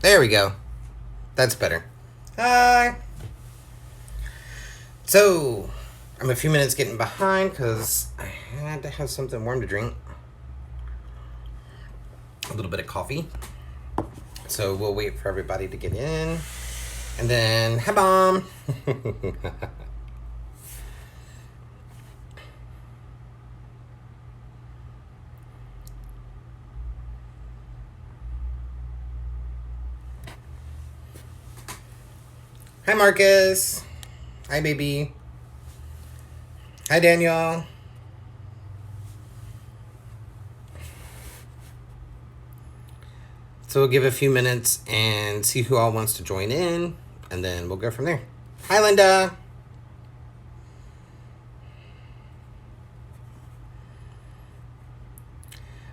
There we go. That's better. Hi. So, I'm a few minutes getting behind because I had to have something warm to drink. A little bit of coffee. So, we'll wait for everybody to get in. And then, hi, Mom. Hi, Marcus. Hi, baby. Hi, Daniel. So we'll give a few minutes and see who all wants to join in, and then we'll go from there. Hi, Linda.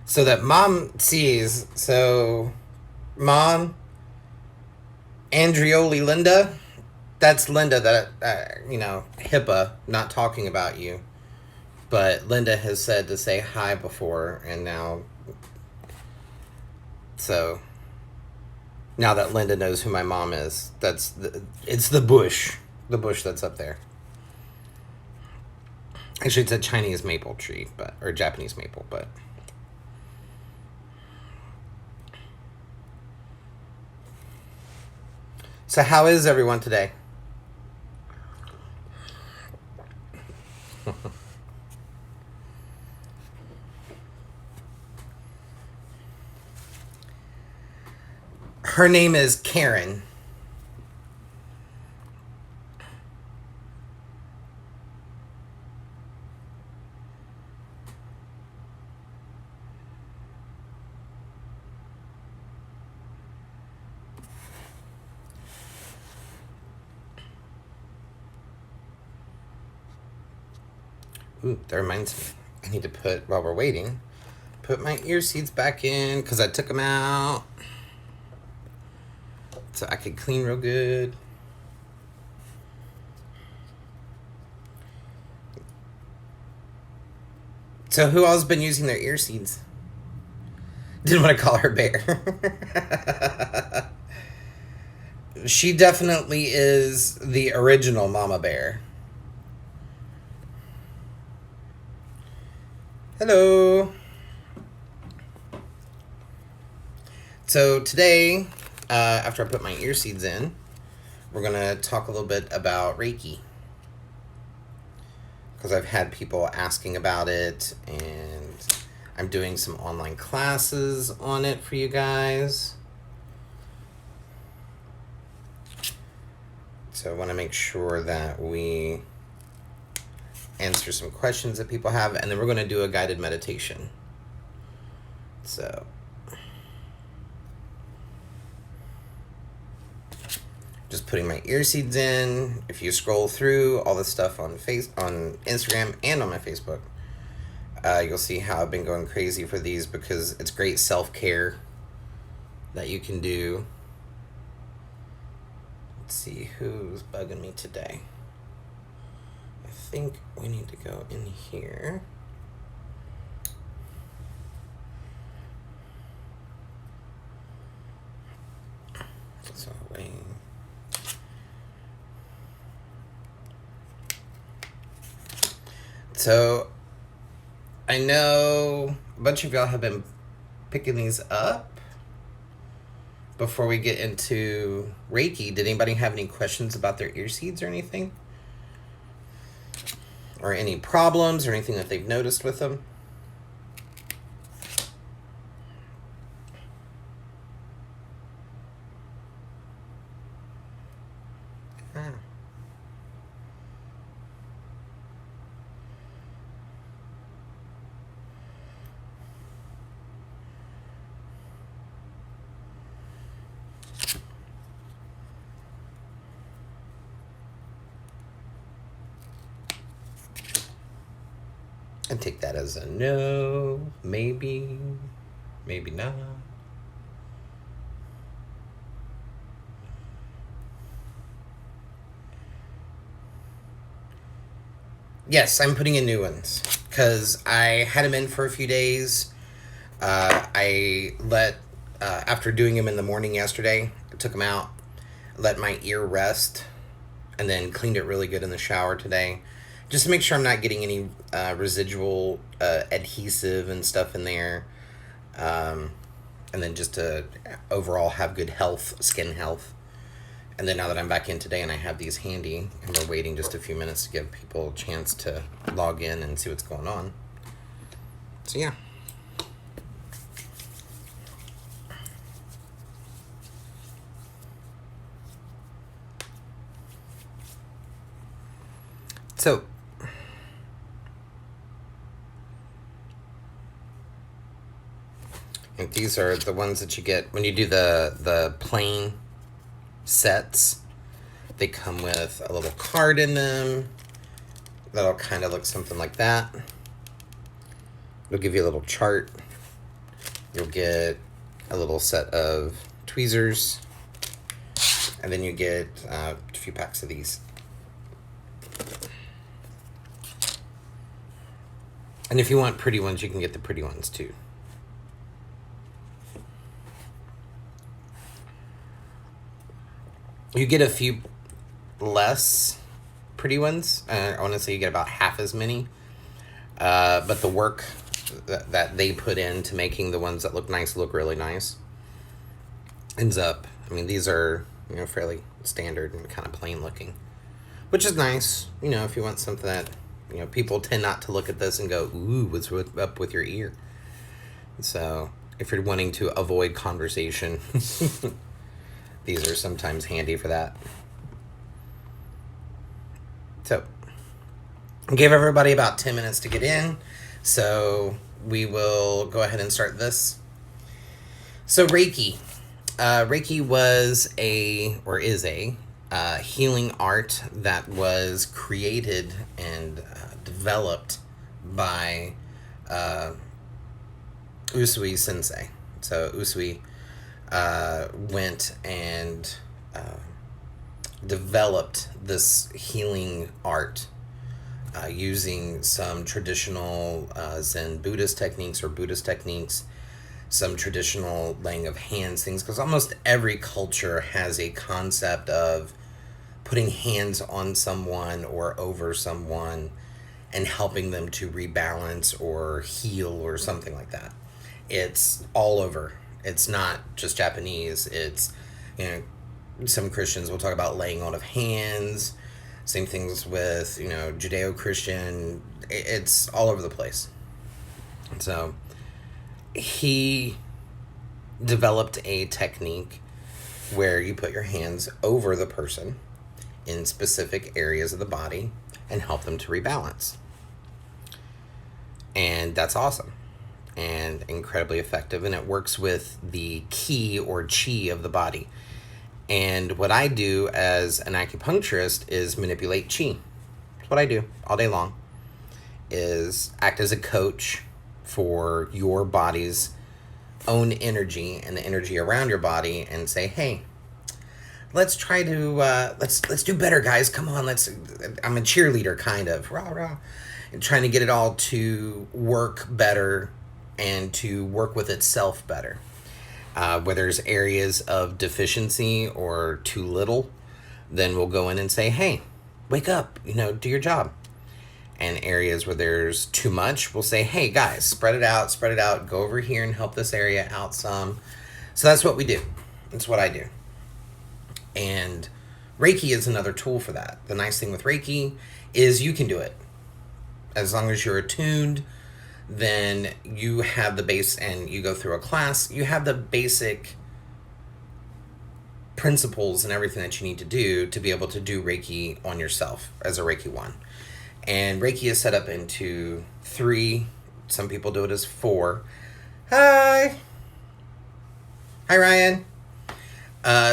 So that Mom sees. So, Mom, Andrioli Linda. That's Linda that, HIPAA, not talking about you. But Linda has said to say hi before, and now. So, now that Linda knows who my mom is, it's the bush. The bush that's up there. Actually, it's a Chinese maple tree, or Japanese maple, but. So how is everyone today? Her name is Karen. Ooh, that reminds me. I need to while we're waiting, put my ear seeds back in because I took them out. So I could clean real good. So who else has been using their ear seeds? Didn't want to call her bear. She definitely is the original mama bear. Hello. So today, after I put my ear seeds in, we're going to talk a little bit about Reiki. Because I've had people asking about it, and I'm doing some online classes on it for you guys. So I want to make sure that we answer some questions that people have, and then we're going to do a guided meditation. So just putting my ear seeds in. If you scroll through all the stuff on Instagram and on my Facebook, you'll see how I've been going crazy for these because it's great self-care that you can do. Let's see who's bugging me today. I think we need to go in here. So wait. So I know a bunch of y'all have been picking these up. Before we get into Reiki, did anybody have any questions about their ear seeds or anything? Or any problems or anything that they've noticed with them? I take that as a no, maybe not. Yes, I'm putting in new ones because I had them in for a few days. I let after doing them in the morning yesterday, I took them out, let my ear rest, and then cleaned it really good in the shower today, just to make sure I'm not getting any residual adhesive and stuff in there, and then just to overall have good health, skin health. And then now that I'm back in today and I have these handy, and we're waiting just a few minutes to give people a chance to log in and see what's going on. So yeah. So, and these are the ones that you get when you do the plain sets. They come with a little card in them that'll kind of look something like that. It'll give you a little chart. You'll get a little set of tweezers, and then you get a few packs of these. And if you want pretty ones, you can get the pretty ones too. You get a few less pretty ones. I want to say you get about half as many. But the work that they put into making the ones that look nice look really nice ends up, I mean, these are, fairly standard and kind of plain looking, which is nice, if you want something that, people tend not to look at this and go, ooh, what's up with your ear? So if you're wanting to avoid conversation, these are sometimes handy for that. So I gave everybody about 10 minutes to get in, so we will go ahead and start this. So Reiki. Reiki was is a healing art that was created and developed by Usui Sensei. So Usui went and developed this healing art using some traditional Zen Buddhist techniques or Buddhist techniques, some traditional laying of hands things, because almost every culture has a concept of putting hands on someone or over someone and helping them to rebalance or heal or something like that. It's all over. It's not just Japanese. It's, some Christians will talk about laying on of hands. Same things with, Judeo-Christian. It's all over the place. So he developed a technique where you put your hands over the person in specific areas of the body and help them to rebalance. And that's awesome and incredibly effective. And it works with the ki or chi of the body. And what I do as an acupuncturist is manipulate chi. That's what I do all day long, is act as a coach for your body's own energy and the energy around your body and say, hey, let's try to, let's do better, guys. Come on, I'm a cheerleader, kind of, rah, rah. And trying to get it all to work better and to work with itself better. Where there's areas of deficiency or too little, then we'll go in and say, hey, wake up, do your job. And areas where there's too much, we'll say, hey, guys, spread it out, go over here and help this area out some. So that's what we do. That's what I do. And Reiki is another tool for that. The nice thing with Reiki is you can do it. As long as you're attuned, then you have the base, and you go through a class, you have the basic principles and everything that you need to do to be able to do Reiki on yourself as a Reiki 1. And Reiki is set up into 3. Some people do it as 4. Hi, Ryan.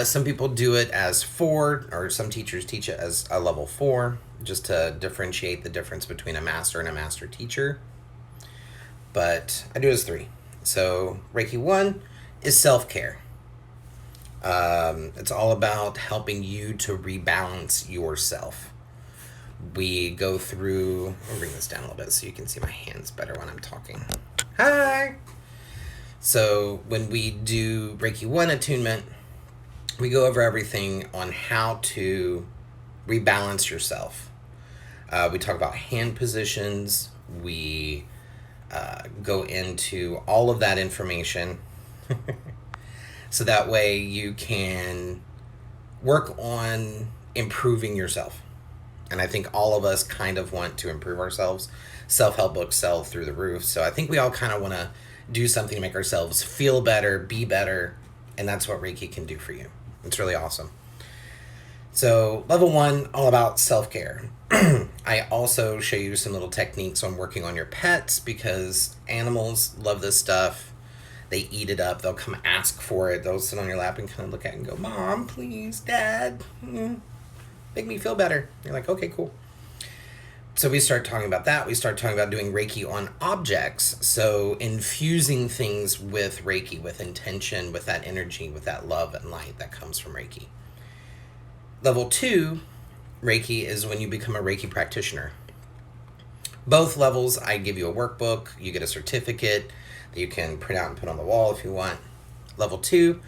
Some people do it as 4, or some teachers teach it as a level 4, just to differentiate the difference between a master and a master teacher. But I do it as 3. So Reiki 1 is self-care. It's all about helping you to rebalance yourself. We go through, I'll bring this down a little bit so you can see my hands better when I'm talking. Hi! So when we do Reiki 1 attunement, we go over everything on how to rebalance yourself. We talk about hand positions. We go into all of that information so that way you can work on improving yourself. And I think all of us kind of want to improve ourselves. Self-help books sell through the roof. So I think we all kind of want to do something to make ourselves feel better, be better. And that's what Reiki can do for you. It's really awesome. So level 1, all about self-care. I also show you some little techniques on working on your pets because animals love this stuff. They eat it up. They'll come ask for it. They'll sit on your lap and kind of look at it and go, Mom, please, Dad, make me feel better. You're like, okay, cool. So we start talking about that. We start talking about doing Reiki on objects. So infusing things with Reiki, with intention, with that energy, with that love and light that comes from Reiki. Level 2, Reiki is when you become a Reiki practitioner. Both levels, I give you a workbook. You get a certificate that you can print out and put on the wall if you want. Level 2,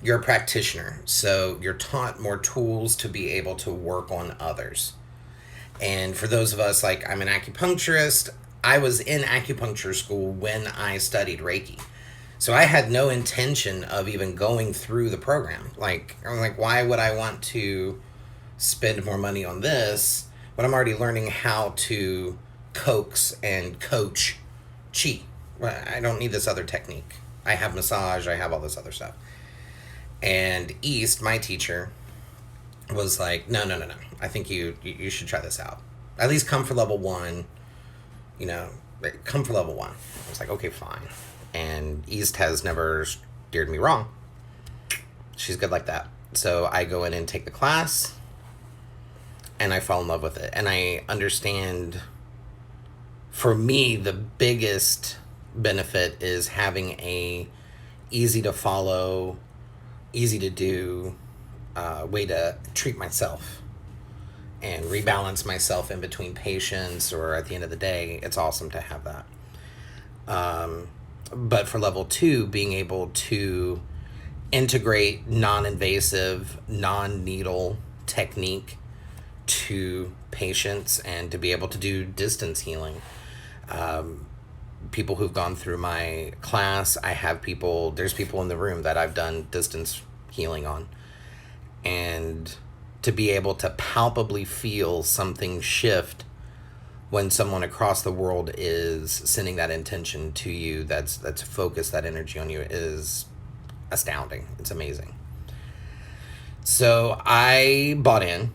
you're a practitioner. So you're taught more tools to be able to work on others. And for those of us, like I'm an acupuncturist, I was in acupuncture school when I studied Reiki. So I had no intention of even going through the program. I'm like, why would I want to spend more money on this when I'm already learning how to coax and coach chi? I don't need this other technique. I have massage, I have all this other stuff. And East, my teacher, was like, no. I think you should try this out. At least come for level 1. Come for level 1. I was like, okay, fine. And East has never steered me wrong. She's good like that. So I go in and take the class, and I fall in love with it. And I understand, for me, the biggest benefit is having a easy to follow, easy to do way to treat myself and rebalance myself in between patients, or at the end of the day. It's awesome to have that. But for level 2, being able to integrate non-invasive, non-needle technique to patients and to be able to do distance healing. People who've gone through my class, there's people in the room that I've done distance healing on. And to be able to palpably feel something shift when someone across the world is sending that intention to you, that's focused that energy on you, is astounding. It's amazing. So I bought in.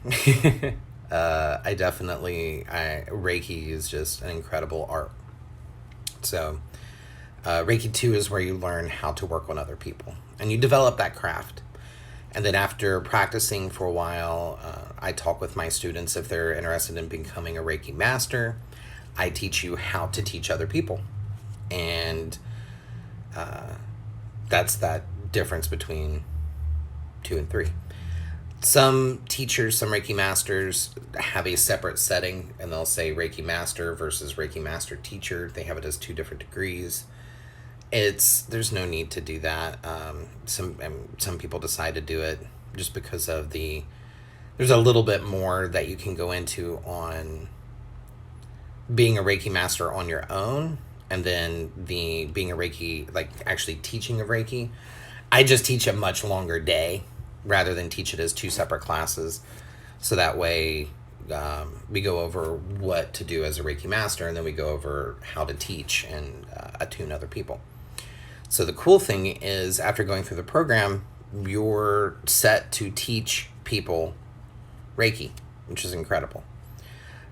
Reiki is just an incredible art. So Reiki 2 is where you learn how to work on other people, and you develop that craft. And then after practicing for a while, I talk with my students if they're interested in becoming a Reiki master. I teach you how to teach other people. And that's that difference between 2 and 3. Some teachers, some Reiki masters have a separate setting, and they'll say Reiki master versus Reiki master teacher. They have it as 2 different degrees. There's no need to do that. Some people decide to do it just because of there's a little bit more that you can go into on being a Reiki master on your own, and then being a Reiki, like actually teaching a Reiki. I just teach a much longer day rather than teach it as 2 separate classes. So that way we go over what to do as a Reiki master, and then we go over how to teach and attune other people. So the cool thing is, after going through the program, you're set to teach people Reiki, which is incredible.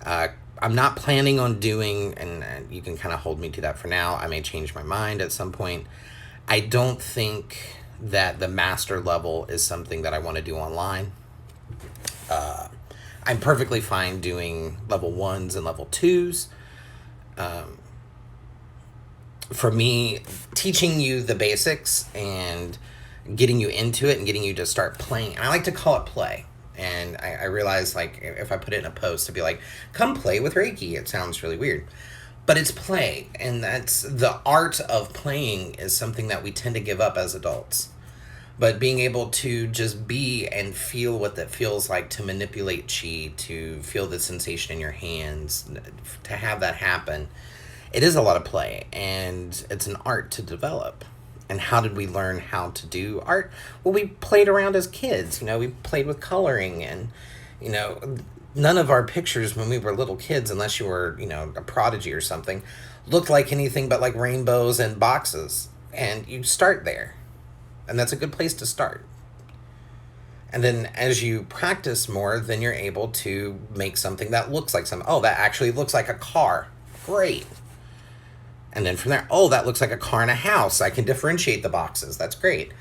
I'm not planning on doing, and you can kind of hold me to that for now, I may change my mind at some point. I don't think that the master level is something that I want to do online. I'm perfectly fine doing level 1s and level 2s. For me, teaching you the basics and getting you into it and getting you to start playing, and I like to call it play. And I realize, like, if I put it in a post to be like, come play with Reiki, it sounds really weird. but it's play, and that's the art of playing is something that we tend to give up as adults. But being able to just be and feel what that feels like, to manipulate chi, to feel the sensation in your hands, to have that happen, it is a lot of play, and it's an art to develop. And how did we learn how to do art? Well, we played around as kids. We played with coloring, and you know, none of our pictures when we were little kids, unless you were, a prodigy or something, looked like anything but like rainbows and boxes. And you start there. And that's a good place to start. And then as you practice more, then you're able to make something that looks like something. Oh, that actually looks like a car. Great. And then from there, oh, that looks like a car and a house. I can differentiate the boxes. That's great.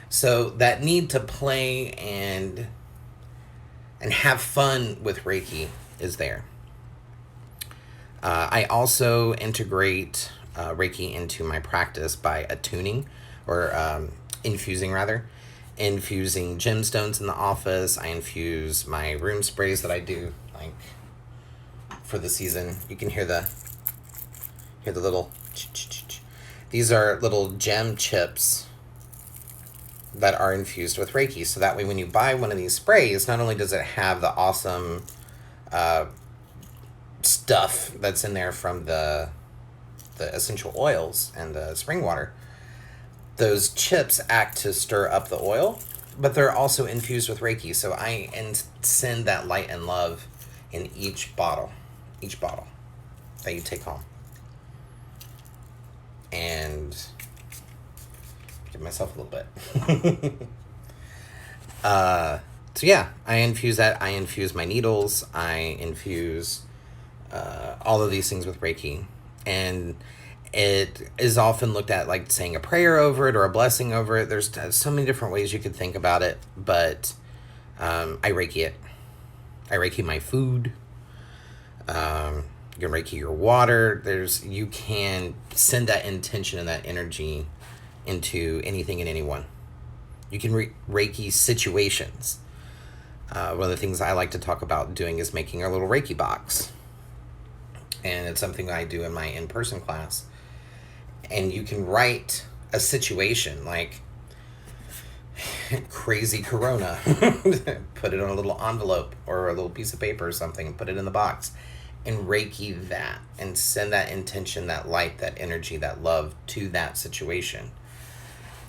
So that need to play and have fun with Reiki is there. I also integrate Reiki into my practice by attuning, or infusing gemstones in the office. I infuse my room sprays that I do, like for the season. You can hear the little. These are little gem chips that are infused with Reiki. So that way, when you buy one of these sprays, not only does it have the awesome stuff that's in there from the essential oils and the spring water, those chips act to stir up the oil, but they're also infused with Reiki. So I send that light and love in each bottle that you take home. And give myself a little bit. So yeah, I infuse that. I infuse my needles. I infuse all of these things with Reiki. And it is often looked at like saying a prayer over it or a blessing over it. There's so many different ways you could think about it, but I Reiki it. I Reiki my food. You can Reiki your water. You can send that intention and that energy into anything and anyone. You can Reiki situations. One of the things I like to talk about doing is making a little Reiki box. And it's something I do in my in-person class. And you can write a situation like crazy corona. Put it on a little envelope or a little piece of paper or something and put it in the box. And Reiki that and send that intention, that light, that energy, that love to that situation.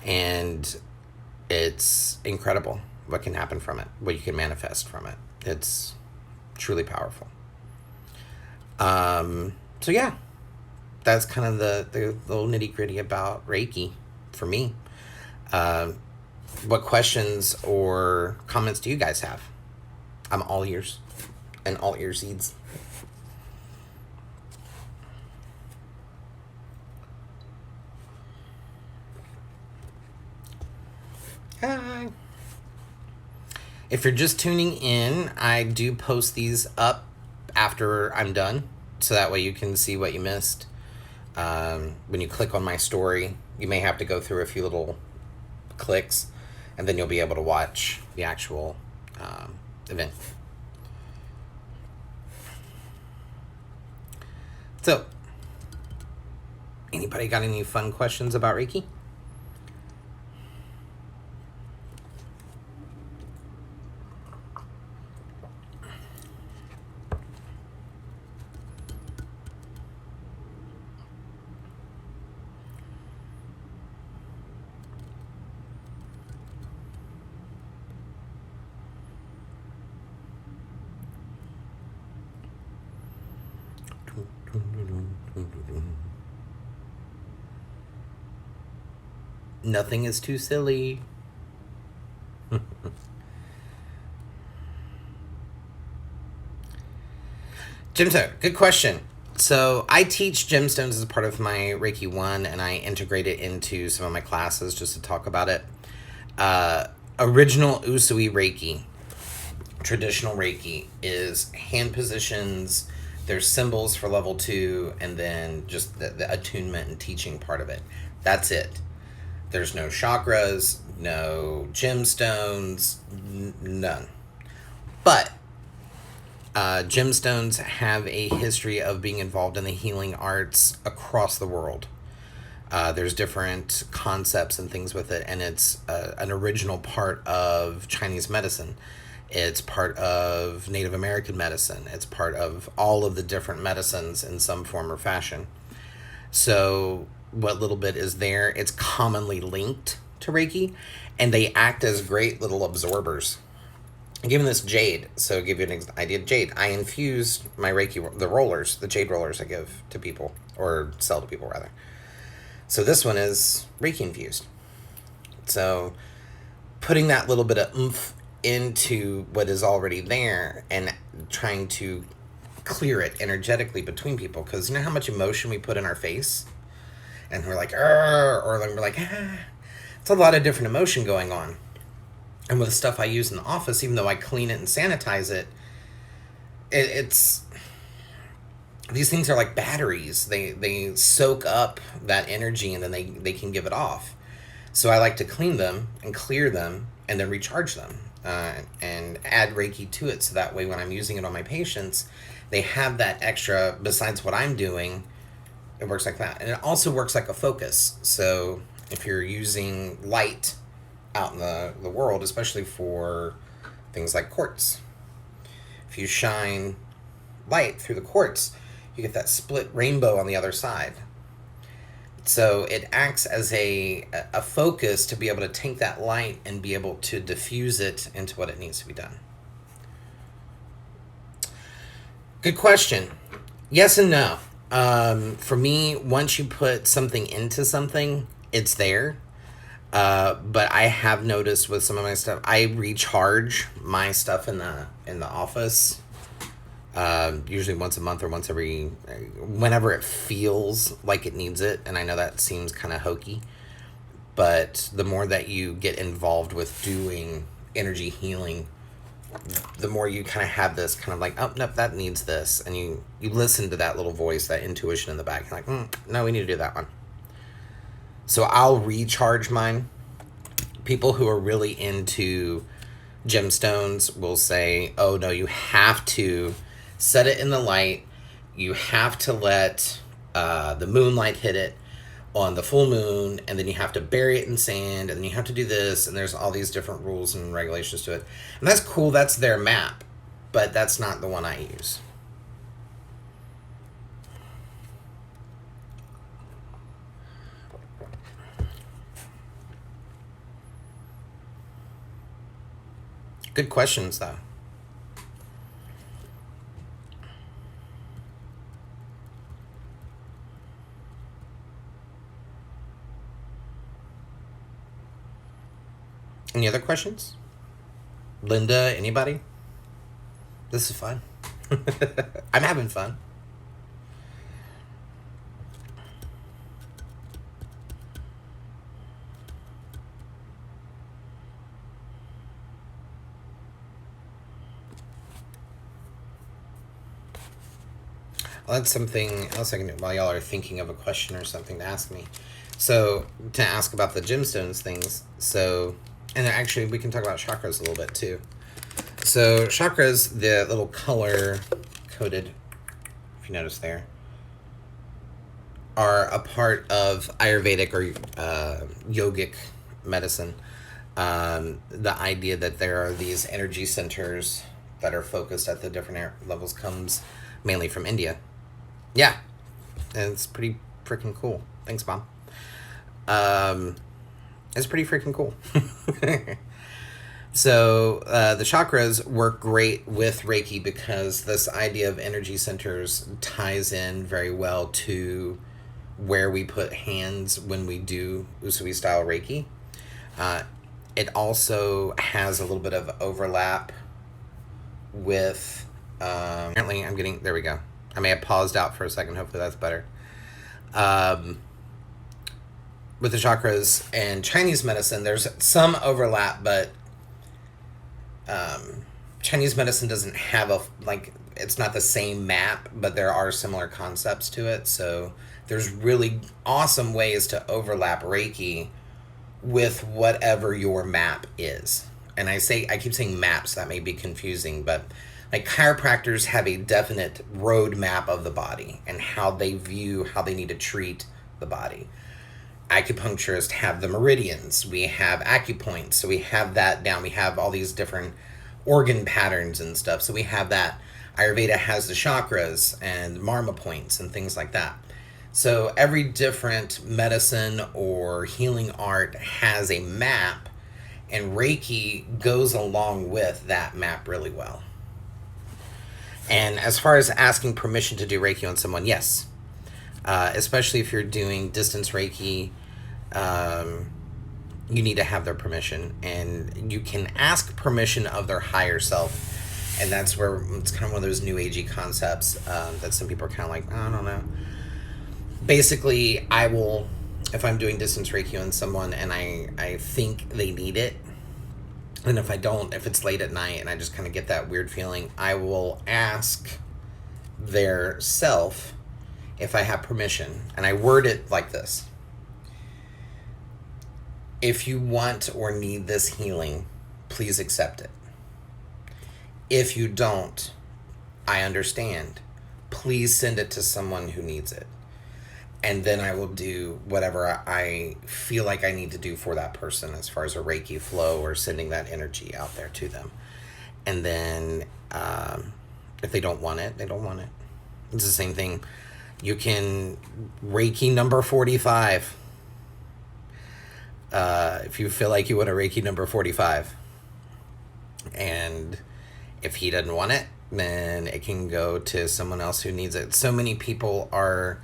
And it's incredible what can happen from it, what you can manifest from it. It's truly powerful. So yeah, that's kind of the little nitty gritty about Reiki for me. What questions or comments do you guys have? I'm all ears and all ear seeds. Hi. If you're just tuning in, I do post these up after I'm done, so that way you can see what you missed. When you click on my story, you may have to go through a few little clicks, and then you'll be able to watch the actual event. So, anybody got any fun questions about Reiki? Nothing is too silly. Gemstone, good question. So I teach gemstones as part of my Reiki 1, and I integrate it into some of my classes just to talk about it. Original Usui Reiki, traditional Reiki, is hand positions. There's symbols for level 2, and then just the attunement and teaching part of it. That's it. There's no chakras, no gemstones, none. But Gemstones have a history of being involved in the healing arts across the world. There's different concepts and things with it, and it's an original part of Chinese medicine. It's part of Native American medicine. It's part of all of the different medicines in some form or fashion. So, what little bit is there, it's commonly linked to Reiki, and they act as great little absorbers. Given this jade, so to give you an idea of jade, I infused my Reiki, the rollers, the jade rollers I give to people, or sell to people rather. So this one is Reiki infused. So putting that little bit of oomph into what is already there and trying to clear it energetically between people, because you know how much emotion we put in our face, and we're like, or we're like, it's a lot of different emotion going on. And with the stuff I use in the office, even though I clean it and sanitize it, it's these things are like batteries. They soak up that energy and then they can give it off. So I like to clean them and clear them and then recharge them and add Reiki to it. So that way when I'm using it on my patients, they have that extra besides what I'm doing. It works like that. And it also works like a focus. So if you're using light out in the world, especially for things like quartz, if you shine light through the quartz, you get that split rainbow on the other side. So it acts as a focus to be able to take that light and be able to diffuse it into what it needs to be done. Good question. Yes and no. For me, once you put something into something, it's there. But I have noticed with some of my stuff, I recharge my stuff in the office, usually once a month or whenever it feels like it needs it. And I know that seems kind of hokey, but the more that you get involved with doing energy healing, the more you kind of have this kind of like, oh, nope, that needs this. And you listen to that little voice, that intuition in the back. You're like, no, we need to do that one. So I'll recharge mine. People who are really into gemstones will say, oh, no, you have to set it in the light. You have to let the moonlight hit it on the full moon, and then you have to bury it in sand, and then you have to do this, and there's all these different rules and regulations to it. And that's cool. That's their map, but that's not the one I use. Good questions, though. Any other questions? Linda, anybody? This is fun. I'm having fun. Well, that's something else I can do while y'all are thinking of a question or something to ask me. So, to ask about the gemstones things. So, and actually, we can talk about chakras a little bit too. So, chakras, the little color coded, if you notice there, are a part of Ayurvedic or yogic medicine. The idea that there are these energy centers that are focused at the different levels comes mainly from India. Yeah, and it's pretty freaking cool. Thanks, Mom. It's pretty freaking cool. So the chakras work great with Reiki because this idea of energy centers ties in very well to where we put hands when we do Usui style Reiki. It also has a little bit of overlap with apparently I'm getting, there we go. I may have paused out for a second. Hopefully that's better. With the chakras and Chinese medicine, there's some overlap, but Chinese medicine doesn't have it's not the same map, but there are similar concepts to it. So there's really awesome ways to overlap Reiki with whatever your map is. And I keep saying maps, that may be confusing, but Like chiropractors have a definite roadmap of the body and how they view how they need to treat the body. Acupuncturists have the meridians. We have acupoints, so we have that down. We have all these different organ patterns and stuff. So we have that. Ayurveda has the chakras and marma points and things like that. So every different medicine or healing art has a map, and Reiki goes along with that map really well. And as far as asking permission to do Reiki on someone, yes. Especially if you're doing distance Reiki, you need to have their permission. And you can ask permission of their higher self. And that's where it's kind of one of those new agey concepts that some people are kind of like, I don't know. Basically, I will, if I'm doing distance Reiki on someone and I think they need it, and if I don't, if it's late at night and I just kind of get that weird feeling, I will ask their self if I have permission. And I word it like this. If you want or need this healing, please accept it. If you don't, I understand. Please send it to someone who needs it. And then I will do whatever I feel like I need to do for that person as far as a Reiki flow or sending that energy out there to them. And then if they don't want it, they don't want it. It's the same thing. You can Reiki number 45. If you feel like you want a Reiki number 45. And if he doesn't want it, then it can go to someone else who needs it. So many people are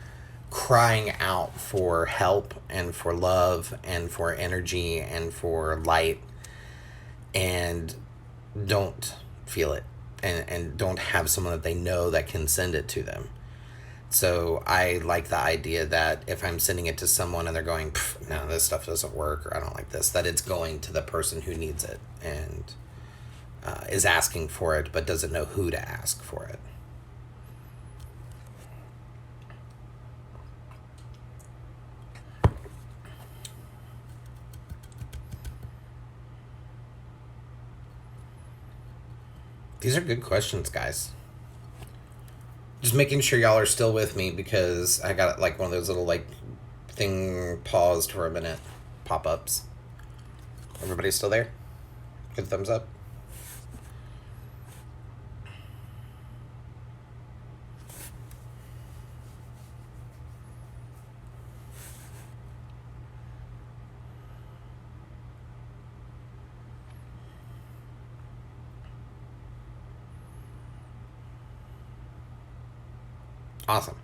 crying out for help and for love and for energy and for light, and don't feel it and don't have someone that they know that can send it to them. So I like the idea that if I'm sending it to someone and they're going, no, this stuff doesn't work, or I don't like this, that it's going to the person who needs it and is asking for it but doesn't know who to ask for it. These are good questions, guys. Just making sure y'all are still with me because I got like one of those little like thing paused for a minute pop-ups. Everybody still there? Good thumbs up. Awesome.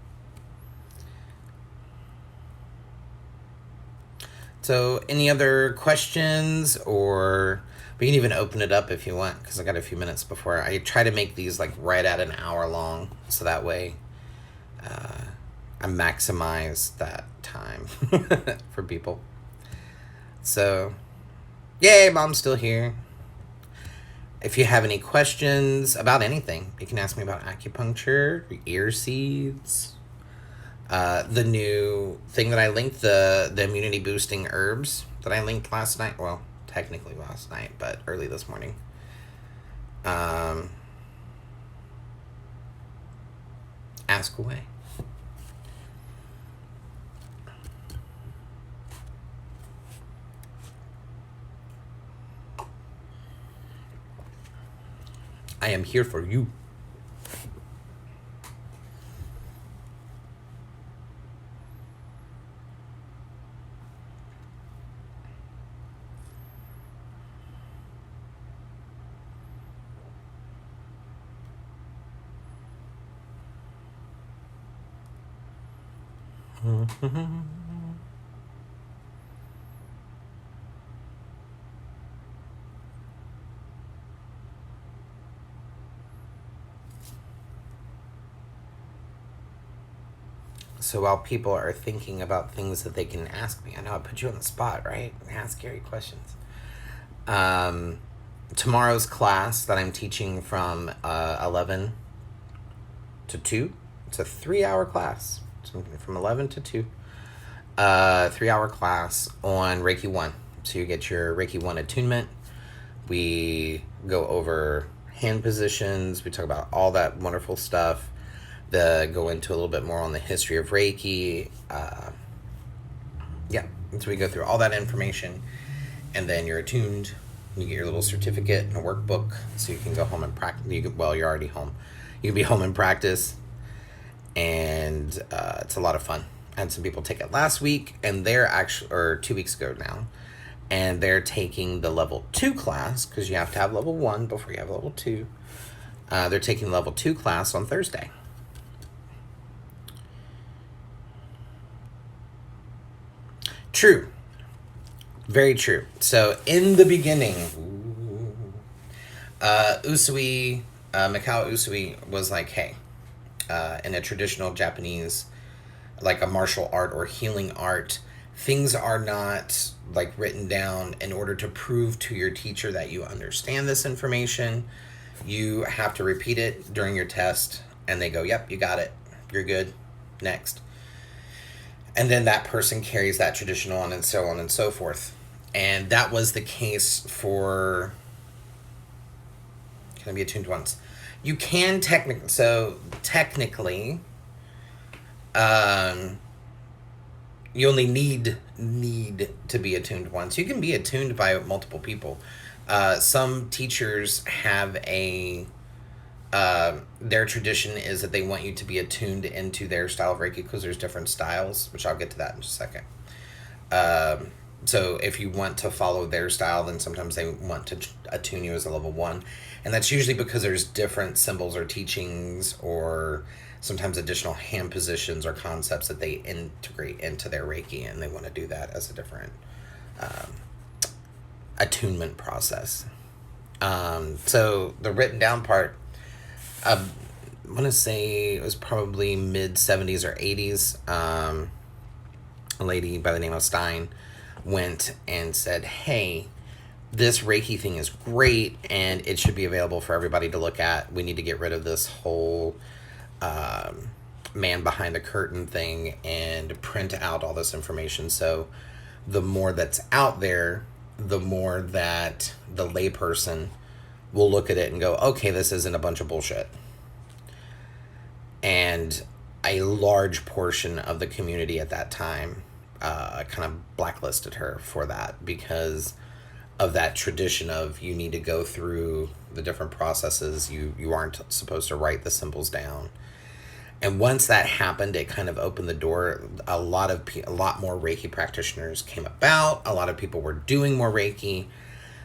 So any other questions, or we can even open it up if you want, because I got a few minutes before. I try to make these like right at an hour long, so that way I maximize that time for people. So, yay, Mom's still here. If you have any questions about anything, you can ask me about acupuncture, ear seeds, the new thing that I linked, the immunity boosting herbs that I linked last night. Well, technically last night, but early this morning. Ask away. I am here for you. So while people are thinking about things that they can ask me, I know I put you on the spot, right? Ask scary questions. Tomorrow's class that I'm teaching from 11 to 2, it's a 3-hour class. So from 11 to 2, 3-hour class on Reiki 1. So you get your Reiki 1 attunement. We go over hand positions. We talk about all that wonderful stuff. Go into a little bit more on the history of Reiki. Yeah, so we go through all that information, and then you're attuned. You get your little certificate and a workbook, so you can go home and practice. Well, you're already home. You can be home and practice, and it's a lot of fun. I had some people take it last week, and they're actually, or 2 weeks ago now, and they're taking the level 2 class, because you have to have level 1 before you have level 2. They're taking the level 2 class on Thursday. True. Very true. So in the beginning, Mikao Usui was like, hey, in a traditional Japanese, like a martial art or healing art, things are not like written down in order to prove to your teacher that you understand this information. You have to repeat it during your test, and they go, yep, you got it. You're good. Next. And then that person carries that tradition on, and so on and so forth. And that was the case for... Can I be attuned once? You can technically, you only need to be attuned once. You can be attuned by multiple people. Some teachers have their tradition is that they want you to be attuned into their style of Reiki, because there's different styles, which I'll get to that in just a second. So if you want to follow their style, then sometimes they want to attune you as a level 1. And that's usually because there's different symbols or teachings, or sometimes additional hand positions or concepts that they integrate into their Reiki, and they want to do that as a different attunement process. So the written down part, I want to say it was probably mid 70s or 80s. A lady by the name of Stein went and said, hey, this Reiki thing is great, and it should be available for everybody to look at. We need to get rid of this whole man behind the curtain thing and print out all this information. So the more that's out there, the more that the layperson will look at it and go, okay, this isn't a bunch of bullshit. And a large portion of the community at that time kind of blacklisted her for that, because of that tradition of you need to go through the different processes. You aren't supposed to write the symbols down. And once that happened, it kind of opened the door. A lot more Reiki practitioners came about. A lot of people were doing more Reiki.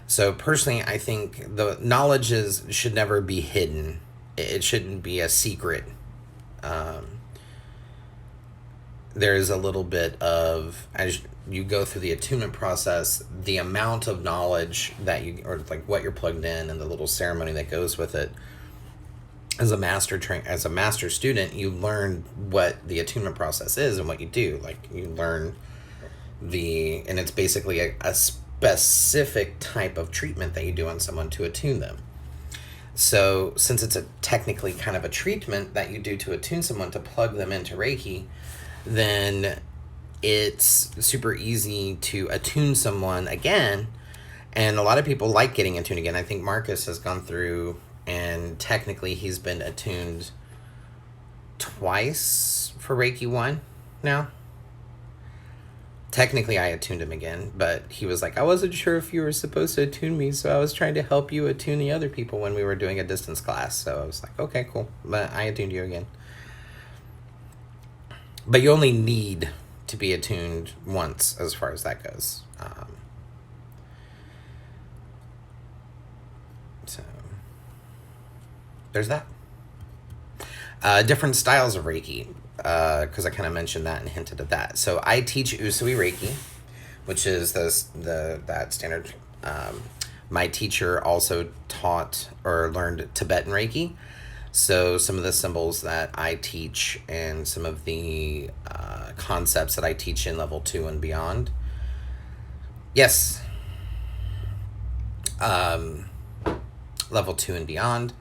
So personally, I think the knowledge should never be hidden. It shouldn't be a secret. There's a little bit of, as you go through the attunement process, the amount of knowledge that or like what you're plugged in, and the little ceremony that goes with it. As a master student, you learn what the attunement process is and what you do. Like, you learn and it's basically a specific type of treatment that you do on someone to attune them. So since it's technically kind of a treatment that you do to attune someone, to plug them into Reiki, then it's super easy to attune someone again. And a lot of people like getting attuned again. I think Marcus has gone through, and technically he's been attuned twice for Reiki 1 now. Technically I attuned him again, but he was like, I wasn't sure if you were supposed to attune me, so I was trying to help you attune the other people when we were doing a distance class. So I was like, okay, cool. But I attuned you again. But you only need to be attuned once as far as that goes. So there's that. Different styles of Reiki, because I kind of mentioned that and hinted at that. So I teach Usui Reiki, which is that standard. My teacher also taught or learned Tibetan Reiki. So some of the symbols that I teach and some of the concepts that I teach in level 2 and beyond. Yes. Level 2 and beyond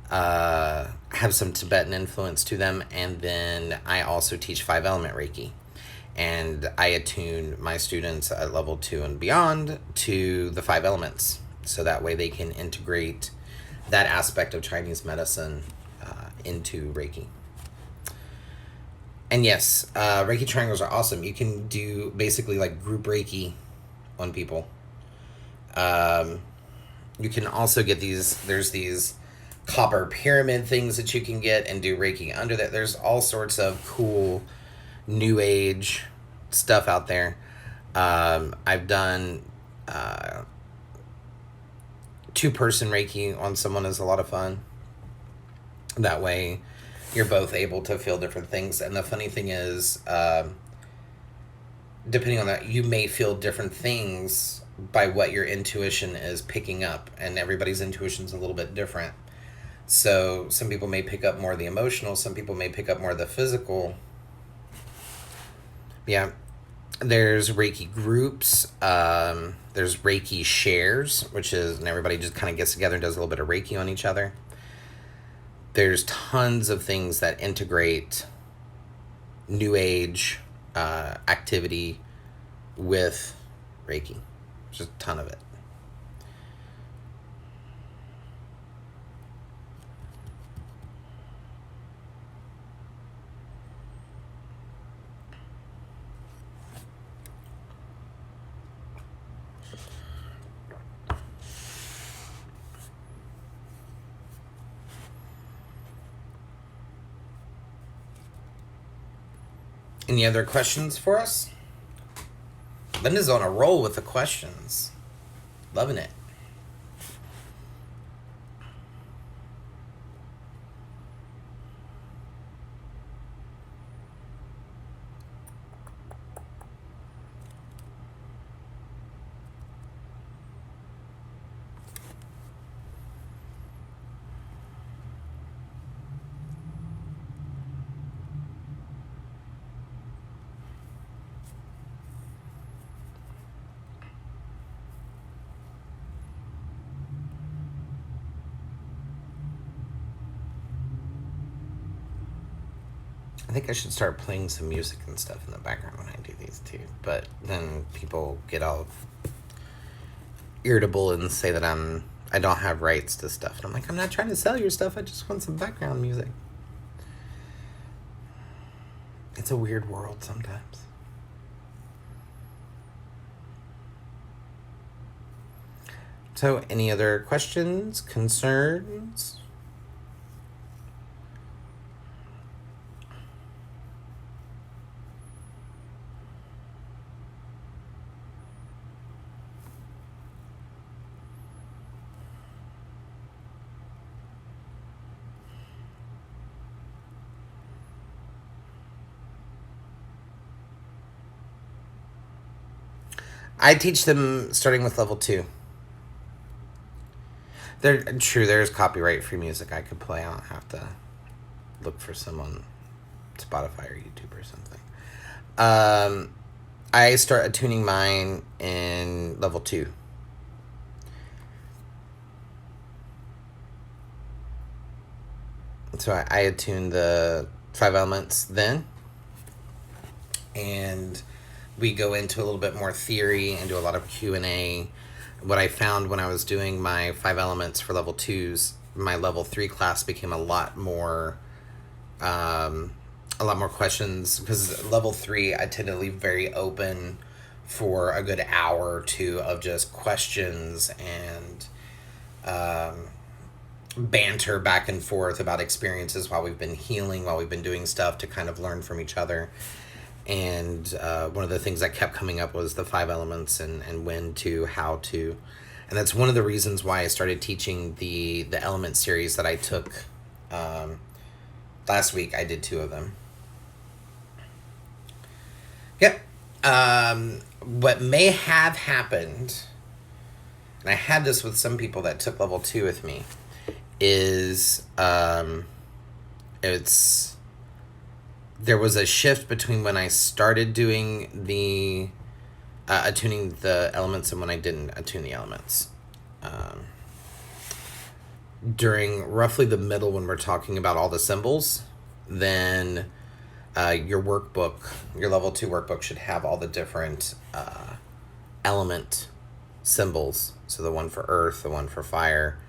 have some Tibetan influence to them. And then I also teach 5-element Reiki. And I attune my students at level 2 and beyond to the 5 elements. So that way they can integrate that aspect of Chinese medicine into Reiki. And yes, Reiki triangles are awesome. You can do basically like group Reiki on people. You can also get there's these copper pyramid things that you can get and do Reiki under that. There's all sorts of cool new age stuff out there. I've done 2-person Reiki on someone is a lot of fun. That way you're both able to feel different things. And the funny thing is, depending on that, you may feel different things by what your intuition is picking up. And everybody's intuition is a little bit different. So some people may pick up more of the emotional. Some people may pick up more of the physical. Yeah. There's Reiki groups. There's Reiki shares, which is, and everybody just kind of gets together and does a little bit of Reiki on each other. There's tons of things that integrate new age activity with Reiki. Just a ton of it. Any other questions for us? Linda's on a roll with the questions. Loving it. I think I should start playing some music and stuff in the background when I do these too. But then people get all irritable and say that I don't have rights to stuff. And I'm like, I'm not trying to sell your stuff. I just want some background music. It's a weird world sometimes. So, any other questions, concerns? I teach them starting with level 2. There's copyright free music I could play. I don't have to look for some on Spotify or YouTube or something. I start attuning mine in level 2. So I attune the 5 elements then. And we go into a little bit more theory and do a lot of Q&A. What I found when I was doing my 5 elements for level 2s, my level 3 class became a lot more questions, because level 3 I tend to leave very open for a good hour or two of just questions and banter back and forth about experiences while we've been healing, while we've been doing stuff to kind of learn from each other. And one of the things that kept coming up was the 5 elements and when to, how to. And that's one of the reasons why I started teaching the element series that I took last week. I did 2 of them. Yep. What may have happened, and I had this with some people that took level 2 with me, is there was a shift between when I started doing the attuning the elements and when I didn't attune the elements. During roughly the middle, when we're talking about all the symbols, then your workbook, your level 2 workbook, should have all the different element symbols. So the one for earth, the one for fire,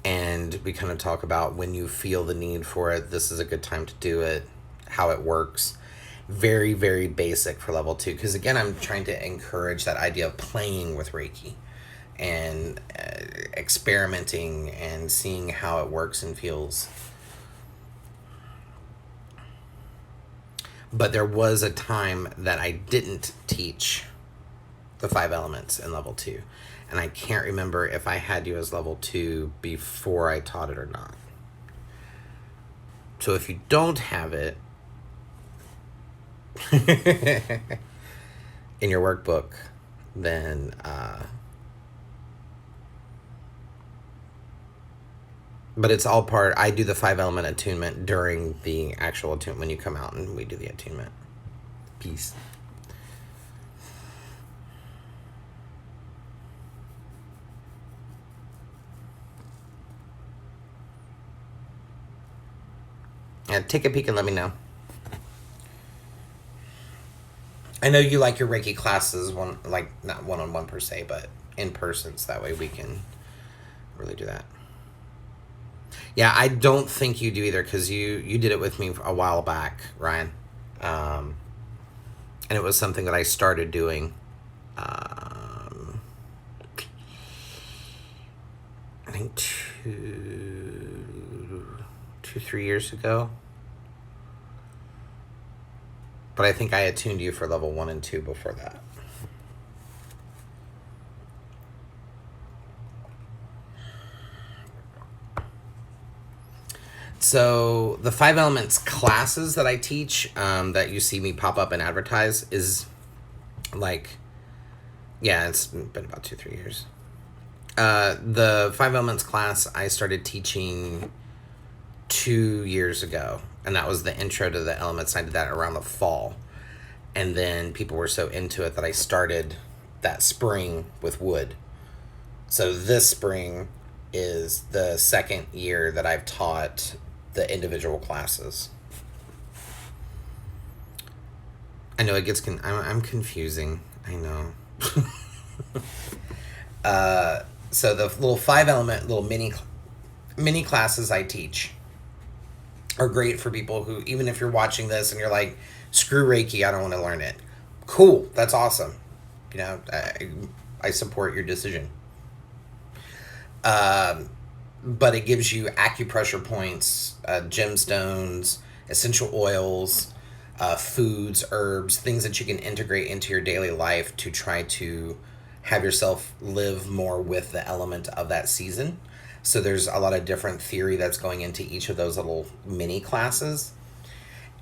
And we kind of talk about when you feel the need for it, this is a good time to do it, how it works. Very, very basic for level 2. Because again, I'm trying to encourage that idea of playing with Reiki and experimenting and seeing how it works and feels. But there was a time that I didn't teach the 5 elements in level 2. And I can't remember if I had you as level 2 before I taught it or not. So if you don't have it in your workbook, then but it's all part. I do the 5 element attunement during the actual attunement when you come out and we do the attunement. Peace. Yeah, take a peek and let me know. I know you like your Reiki classes, not one-on-one per se, but in person, so that way we can really do that. Yeah, I don't think you do either, because you did it with me a while back, Ryan. And it was something that I started doing, I think 3 years ago. But I think I attuned you for level 1 and 2 before that. So the 5 elements classes that I teach, that you see me pop up and advertise, is like, yeah, it's been about 2-3 years. The 5 elements class I started teaching 2 years ago, and that was the intro to the elements. I did that around the fall, and then people were so into it that I started that spring with wood. So this spring is the 2nd year that I've taught the individual classes. I know it gets I'm confusing. I know. So the little 5 element little mini classes I teach are great for people who, even if you're watching this and you're like, screw Reiki, I don't want to learn it. Cool, that's awesome. You know, I support your decision. But it gives you acupressure points, gemstones, essential oils, foods, herbs, things that you can integrate into your daily life to try to have yourself live more with the element of that season. So there's a lot of different theory that's going into each of those little mini classes.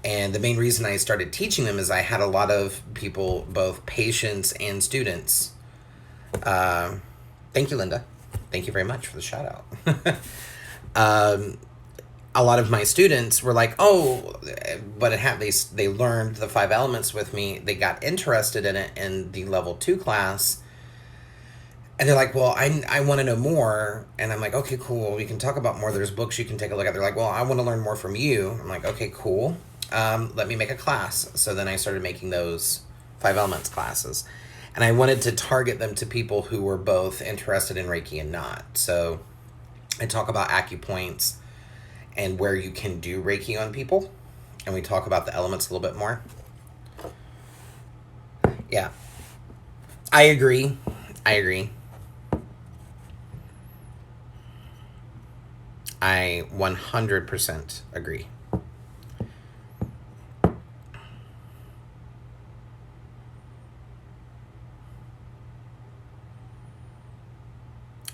And the main reason I started teaching them is I had a lot of people, both patients and students. Thank you, Linda. Thank you very much for the shout out. A lot of my students were like, oh, but they learned the 5 elements with me. They got interested in it in the level 2 class. And they're like, well, I want to know more. And I'm like, okay, cool. We can talk about more. There's books you can take a look at. They're like, well, I want to learn more from you. I'm like, okay, cool. Let me make a class. So then I started making those 5 elements classes. And I wanted to target them to people who were both interested in Reiki and not. So I talk about acupoints and where you can do Reiki on people. And we talk about the elements a little bit more. Yeah. I agree. I 100% agree.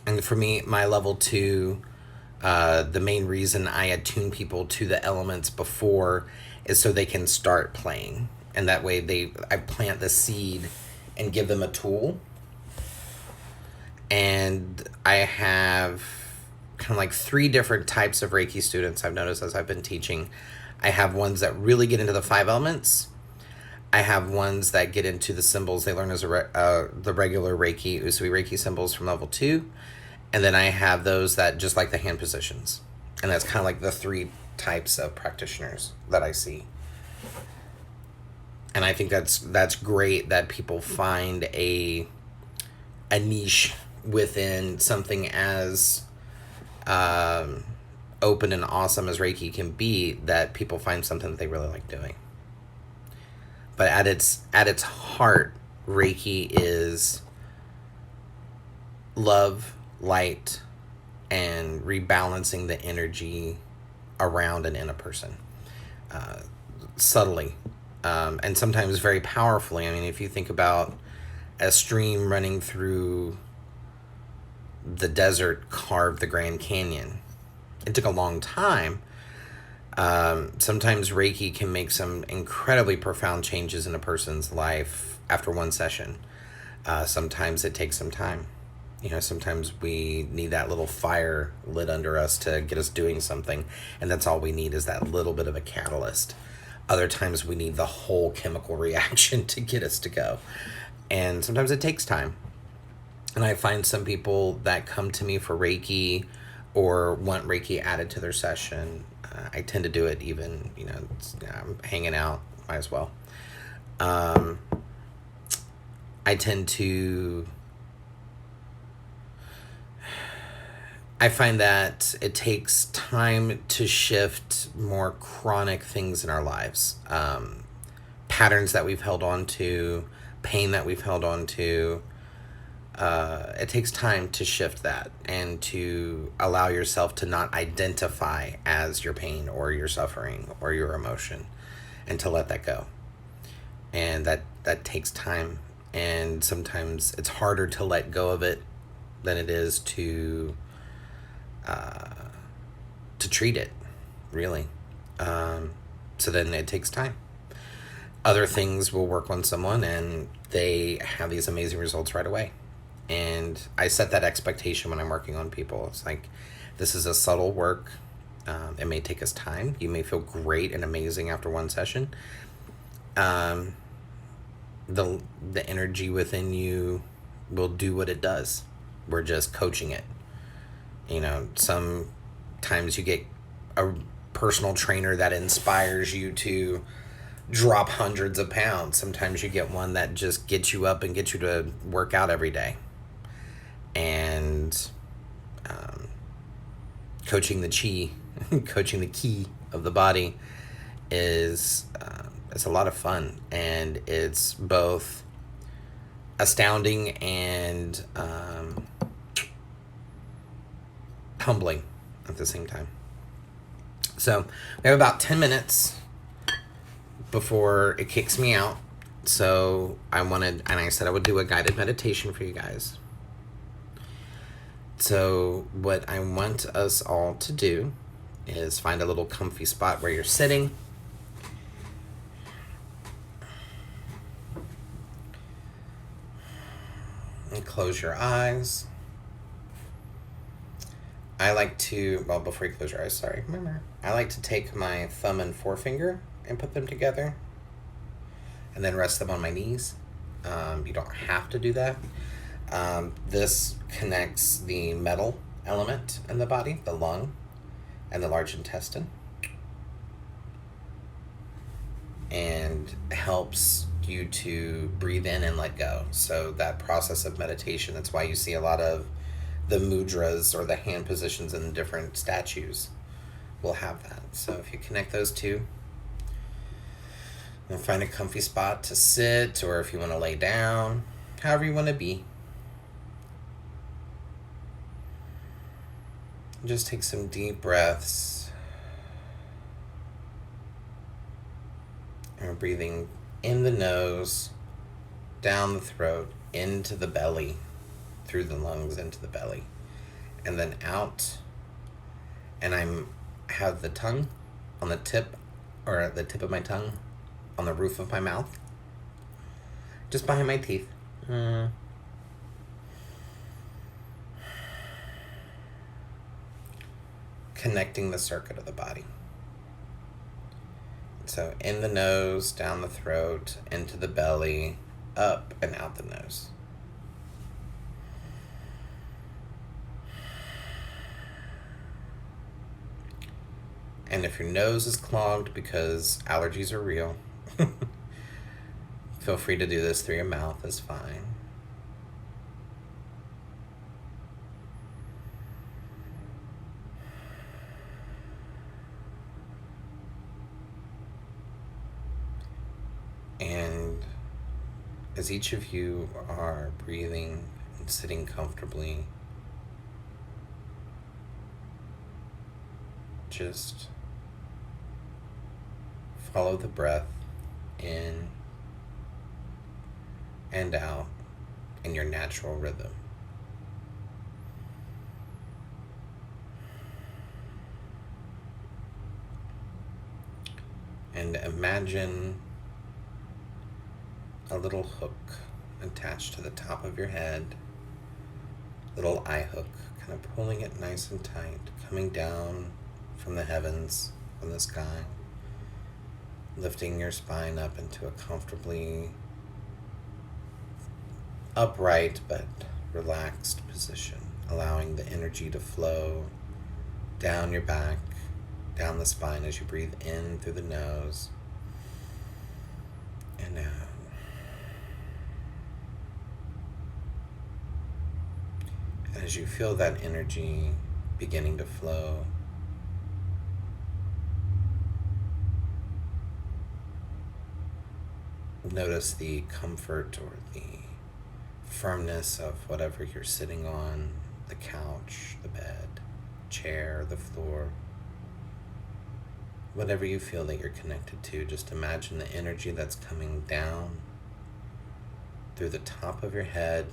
And for me, my level 2, the main reason I attune people to the elements before is so they can start playing. And that way I plant the seed and give them a tool. And I have kind of like 3 different types of Reiki students I've noticed as I've been teaching. I have ones that really get into the 5 elements. I have ones that get into the symbols they learn as the regular Reiki, Usui Reiki symbols from level 2. And then I have those that just like the hand positions. And that's kind of like the 3 types of practitioners that I see. And I think that's great that people find a niche within something as um, open and awesome as Reiki can be, that people find something that they really like doing. But at its heart, Reiki is love, light, and rebalancing the energy around and in a person, uh, subtly, and sometimes very powerfully. I mean, if you think about a stream running through the desert carved the Grand Canyon, it took a long time. Sometimes Reiki can make some incredibly profound changes in a person's life after one session. Sometimes it takes some time. You know, sometimes we need that little fire lit under us to get us doing something, and that's all we need is that little bit of a catalyst. Other times we need the whole chemical reaction to get us to go. And sometimes it takes time. And I find some people that come to me for Reiki or want Reiki added to their session. I tend to do it even, I'm hanging out, might as well. I tend to... I find that it takes time to shift more chronic things in our lives. Patterns that we've held on to, pain that we've held on to. It takes time to shift that and to allow yourself to not identify as your pain or your suffering or your emotion, and to let that go. And that takes time. And sometimes it's harder to let go of it than it is to treat it, really. So then it takes time. Other things will work on someone and they have these amazing results right away. And I set that expectation when I'm working on people. It's like, this is a subtle work. It may take us time. You may feel great and amazing after one session. The energy within you will do what it does. We're just coaching it. Sometimes you get a personal trainer that inspires you to drop hundreds of pounds. Sometimes you get one that just gets you up and gets you to work out every day. And coaching the chi, coaching the ki of the body is it's a lot of fun, and it's both astounding and humbling at the same time. So we have about 10 minutes before it kicks me out. So I said I would do a guided meditation for you guys. So what I want us all to do is find a little comfy spot where you're sitting. And close your eyes. Before you close your eyes, sorry. I like to take my thumb and forefinger and put them together and then rest them on my knees. You don't have to do that. This connects the metal element in the body, the lung, and the large intestine, and helps you to breathe in and let go. So that process of meditation, that's why you see a lot of the mudras or the hand positions in different statues will have that. So if you connect those two, and find a comfy spot to sit, or if you want to lay down, however you want to be. Just take some deep breaths. And we're breathing in the nose, down the throat, into the belly, through the lungs, into the belly, and then out. And I have the tongue on the tip, or the tip of my tongue on the roof of my mouth, just behind my teeth. Connecting the circuit of the body. So in the nose, down the throat, into the belly, up and out the nose. And if your nose is clogged because allergies are real, feel free to do this through your mouth, is fine. As each of you are breathing and sitting comfortably, just follow the breath in and out in your natural rhythm. And imagine a little hook attached to the top of your head, little eye hook, kind of pulling it nice and tight, coming down from the heavens, from the sky, lifting your spine up into a comfortably upright but relaxed position, allowing the energy to flow down your back, down the spine as you breathe in through the nose and out. And as you feel that energy beginning to flow, notice the comfort or the firmness of whatever you're sitting on, the couch, the bed, chair, the floor. Whatever you feel that you're connected to, just imagine the energy that's coming down through the top of your head,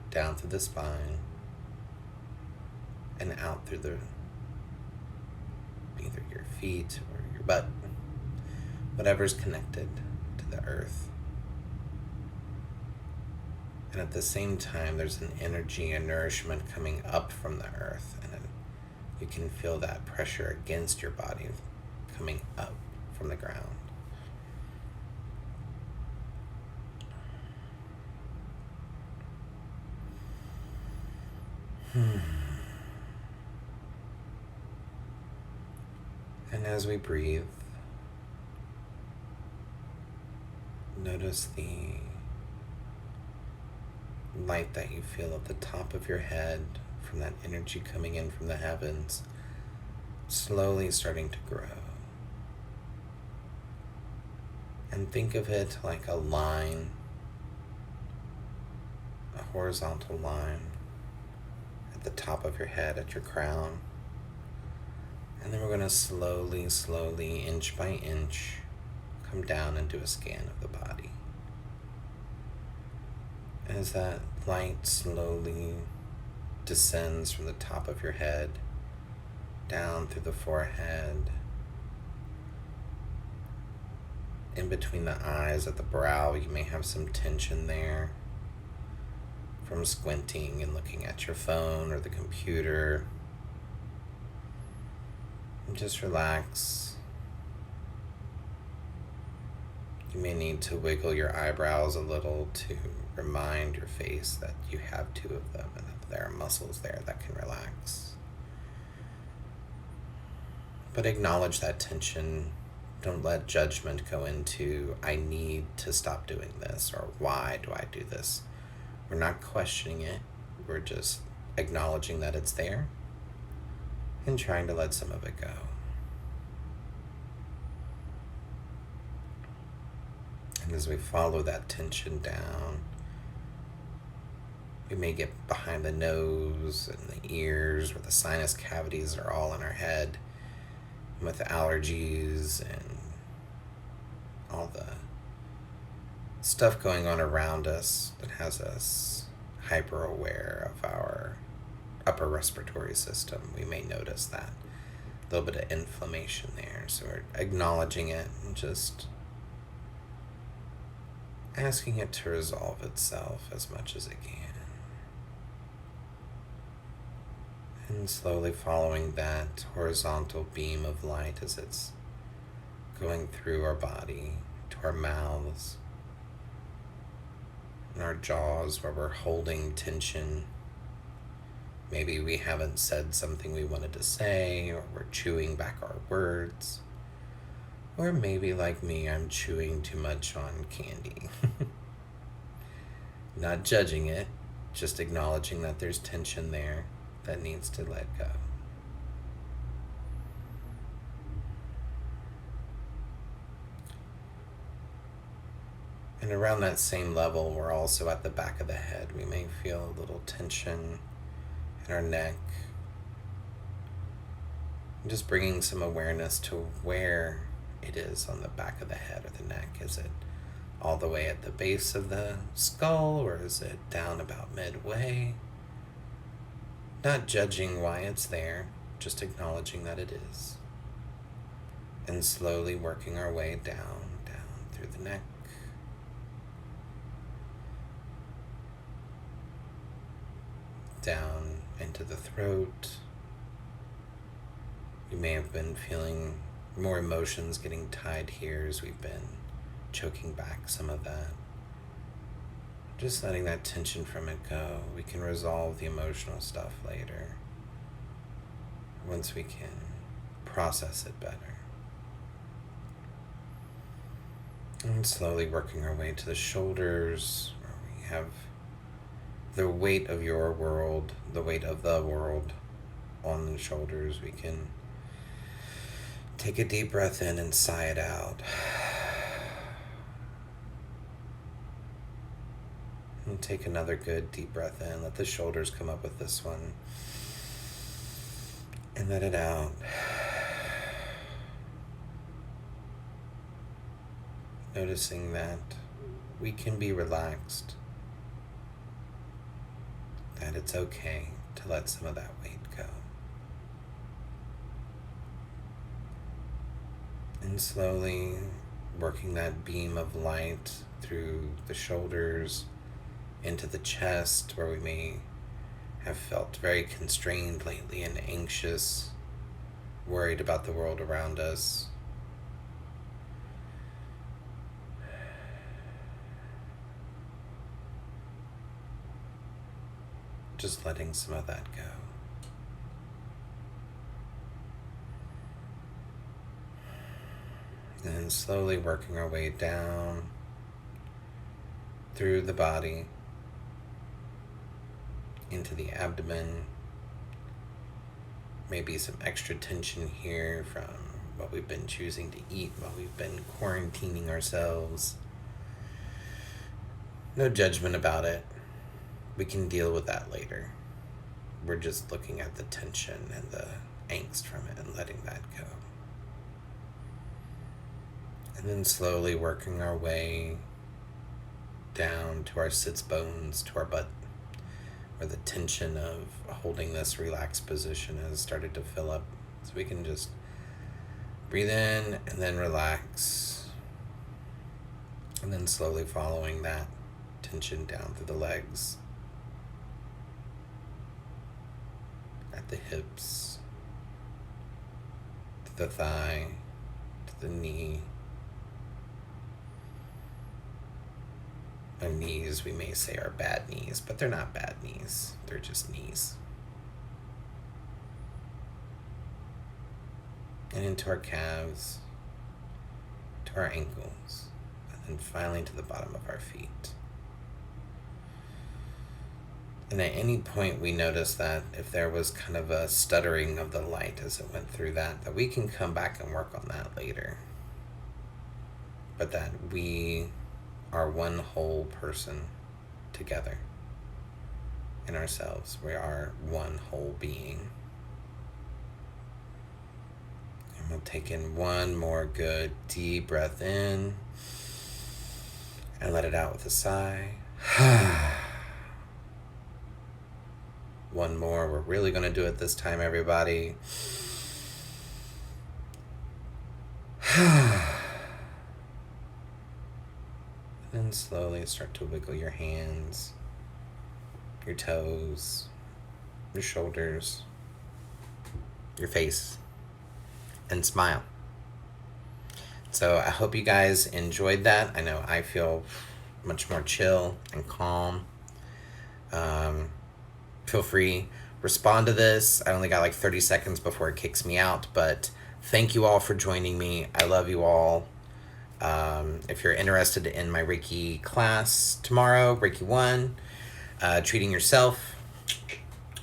down through the spine, and out through either your feet or your butt, whatever's connected to the earth. And at the same time, there's an energy and nourishment coming up from the earth, and you can feel that pressure against your body coming up from the ground. And as we breathe, notice the light that you feel at the top of your head from that energy coming in from the heavens, slowly starting to grow. And think of it like a line, a horizontal line at the top of your head, at your crown. And then we're going to slowly, inch by inch, come down and do a scan of the body. As that light slowly descends from the top of your head, down through the forehead, in between the eyes at the brow, you may have some tension there from squinting and looking at your phone or the computer. And just relax. You may need to wiggle your eyebrows a little to remind your face that you have two of them and that there are muscles there that can relax. But acknowledge that tension. Don't let judgment go into, I need to stop doing this, or why do I do this? We're not questioning it. We're just acknowledging that it's there and trying to let some of it go. And as we follow that tension down, we may get behind the nose and the ears, where the sinus cavities are all in our head, with allergies and all the stuff going on around us that has us hyper aware of our upper respiratory system. We may notice that little bit of inflammation there. So we're acknowledging it and just asking it to resolve itself as much as it can. And slowly following that horizontal beam of light as it's going through our body to our mouths and our jaws, where we're holding tension. Maybe we haven't said something we wanted to say, or we're chewing back our words. Or maybe, like me, I'm chewing too much on candy. Not judging it, just acknowledging that there's tension there that needs to let go. And around that same level, we're also at the back of the head. We may feel a little tension in our neck. And just bringing some awareness to where it is on the back of the head or the neck. Is it all the way at the base of the skull, or is it down about midway? Not judging why it's there, just acknowledging that it is. And slowly working our way down through the neck. Down into the throat. You may have been feeling more emotions getting tied here as we've been choking back some of that. Just letting that tension from it go. We can resolve the emotional stuff later, once we can process it better. And slowly working our way to the shoulders, where we have the weight of your world, the weight of the world on the shoulders. We can take a deep breath in and sigh it out. And take another good deep breath in. Let the shoulders come up with this one. And let it out. Noticing that we can be relaxed. That it's okay to let some of that weight go. And slowly working that beam of light through the shoulders into the chest, where we may have felt very constrained lately and anxious, worried about the world around us. Just letting some of that go. And slowly working our way down through the body into the abdomen. Maybe some extra tension here from what we've been choosing to eat while we've been quarantining ourselves. No judgment about it. We can deal with that later. We're just looking at the tension and the angst from it and letting that go. And then slowly working our way down to our sits bones, to our butt, where the tension of holding this relaxed position has started to fill up. So we can just breathe in and then relax. And then slowly following that tension down through the legs, at the hips, to the thigh, to the knee. Our knees, we may say, are bad knees, but they're not bad knees. They're just knees. And into our calves, to our ankles, and then finally to the bottom of our feet. And at any point we notice that if there was kind of a stuttering of the light as it went through that we can come back and work on that later. But that we are one whole person together in ourselves. We are one whole being. And we'll take in one more good deep breath in and let it out with a sigh. One more. We're really going to do it this time, everybody. And slowly start to wiggle your hands, your toes, your shoulders, your face, and smile. So I hope you guys enjoyed that. I know I feel much more chill and calm. Feel free, respond to this. I only got like 30 seconds before it kicks me out, but thank you all for joining me. I love you all. If you're interested in my Reiki class tomorrow, Reiki 1, treating yourself,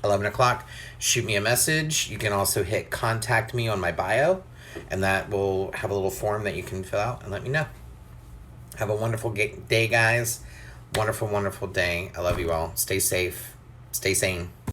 11 o'clock, shoot me a message. You can also hit contact me on my bio, and that will have a little form that you can fill out and let me know. Have a wonderful day, guys. Wonderful, wonderful day. I love you all. Stay safe. Stay sane.